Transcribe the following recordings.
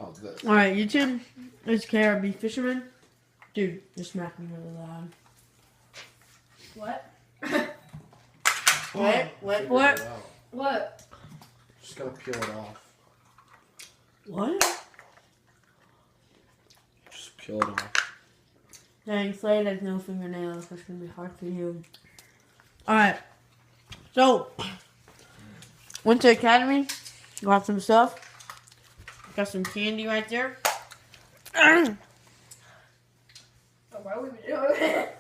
Oh, this. Alright, YouTube is KRB Fisherman. Dude, you're smacking really loud. What? What? Just gotta peel it off. What? Just peel it off. Dang, Slade has no fingernails, so it's gonna be hard for you. Alright. So, went to Academy, got some stuff. Got some candy right there. Oh, why would we do it?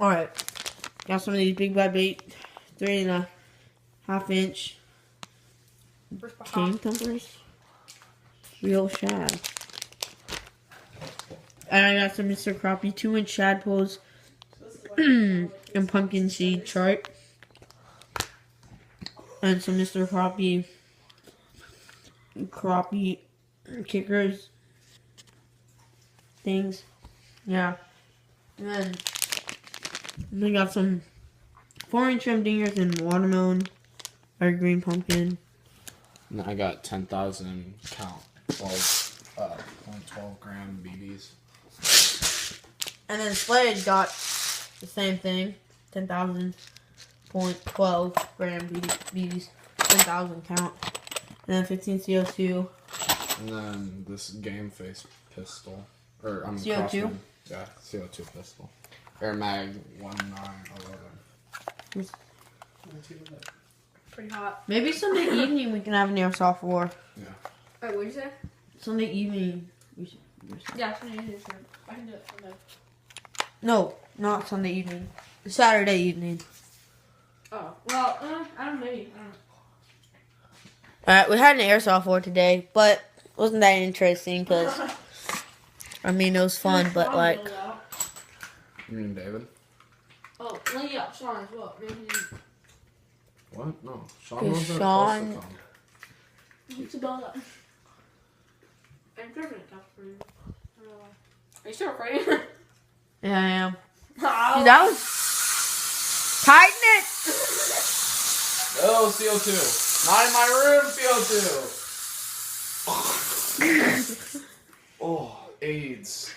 Alright. Got some of these big bad bait, 3.5 inch cane thumpers. Real shad. And I got some Mr. Crappie 2-inch shad pulls and pumpkin seed chart. And some Mr. Crappie kickers things. Yeah. And then we got some 4-inch trim dingers and watermelon or green pumpkin. And I got 10,000 count 12 gram BBs. And then Slade got the same thing, 10,000.12 gram BBs, 10,000 count. And then 15 CO2. And then this game face pistol. Or I'm CO2? Crossman. Yeah, CO2 pistol. Air mag 1911. Pretty hot. Maybe Sunday evening we can have an airsoft war. Yeah. Wait, what'd you say? Sunday evening. We should. Yeah, Sunday evening. I can do it Sunday. No, not Sunday evening. Saturday evening. Oh, well, I don't know. Alright, we had an airsoft war today, but wasn't that interesting because, I mean, it was fun, but like. You mean David? Oh, well, yeah, Sean as well. Maybe. What? No. Sean Okay, wasn't Sean- supposed to come. It's about that. I'm sure it's tough for you. Are you still afraid? Yeah, I am. Oh. Dude, that was. Tighten it! Oh, CO2. Not in my room, CO2. Oh, AIDS.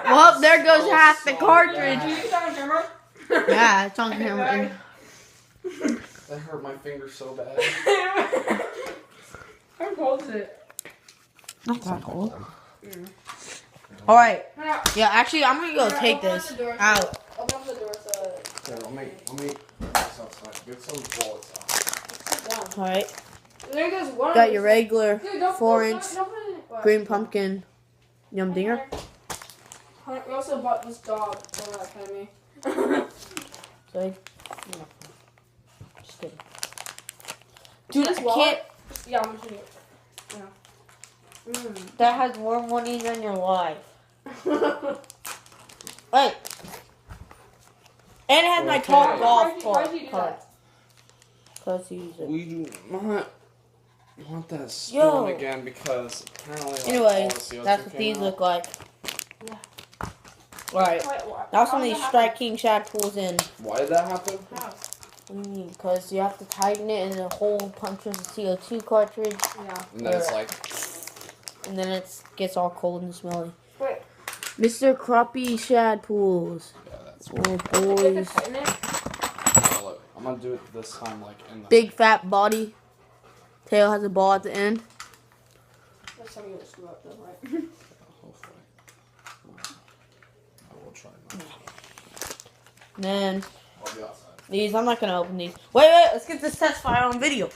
Well, there goes half the so cartridge. bad. Is that on camera? Yeah, it's on camera. That hurt my finger so bad. How cold is it? Not that cold. Alright. Yeah, actually, I'm gonna go Alright, take open up this the door. out. Open up the door so. Here, let me this outside. Get some bullets out. Sit down. Alright. There goes one. Got your regular Dude, don't 4-inch don't put it in- what? green pumpkin yum dinger. We also bought this dog. Don't let that me. So, just kidding. Dude, This I wallet? can't. Yeah, I'm just gonna. Yeah. That has more money than your life. Wait. And it has my Okay. top golf Why'd you do cart. that? Because you use it. We do not want that spoon Yo. again because apparently. Like, Anyway, all the CO2 that's what came these out. look like. Yeah. Alright. Wait, what? Now some How of did these that Strike King Shad pulls in. Why did that happen? happen? How? Because you have to tighten it and the hole punches the CO2 cartridge. Yeah. And then it's like, And then it gets all cold and smelly. Wait. Mr. Crappie Shad pools. yeah, that's. Oh You have to boys. tighten it? Look, I'm gonna do it this time like in the. Big fat body. Tail has a ball at the end. That's how you would screw up though, right? Hopefully. I will try not. And then I'll be outside. these, I'm not gonna open these. Wait, let's get this test fire on video.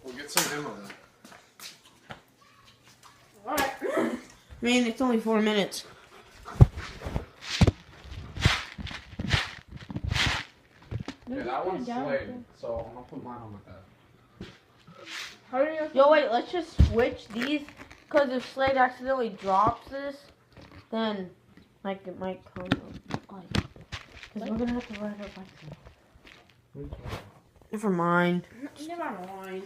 We'll get some ammo then. Alright. I mean, it's only 4 minutes. Yeah, that one's Slade, so I'm gonna put mine on my bed. How do you? Yo, wait, let's just switch these. Because if Slade accidentally drops this, then, like, it might come like. Because we're gonna have to run it up like that. Never mind. Never mind.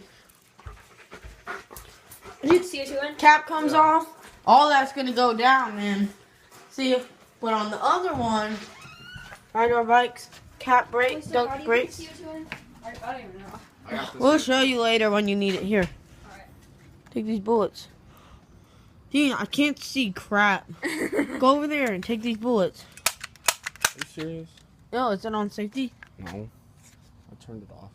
You can see it too. Cap comes off. All that's gonna go down, man. See if, but on the other one, ride our bikes, cap breaks, duck brakes. I don't even know. I got this. We'll show you later when you need it. Here, Alright. take these bullets. Dean, I can't see crap. Go over there and take these bullets. Are you serious? No, is it on safety? No. I turned it off.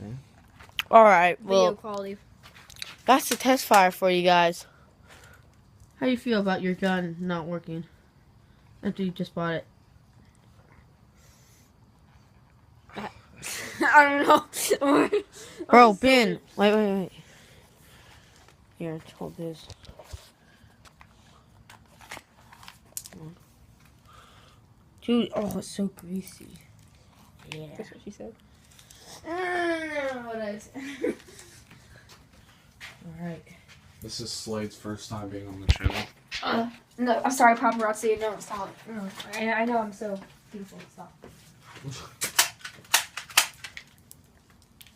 Okay. Alright, Video well, quality. that's the test fire for you guys. How do you feel about your gun not working after you just bought it? I don't know. Bro, Ben, wait. Here, hold this. Dude, oh, it's so greasy. Yeah. That's what she said. What I said. Alright. This is Slade's first time being on the channel. No, I'm sorry, paparazzi. No, stop. No, I know I'm so beautiful. Stop.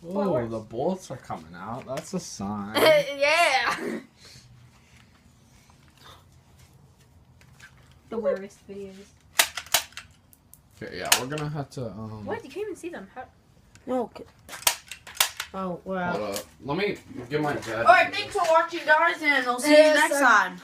Oh, the bullets are coming out. That's a sign. Yeah. The weirdest videos. Okay, yeah, we're gonna have to. What? You can't even see them. How? No. Oh, we're out. Hold up. Let me get my dad. Alright, thanks for watching, guys, and I'll see you Yes, next sir. time.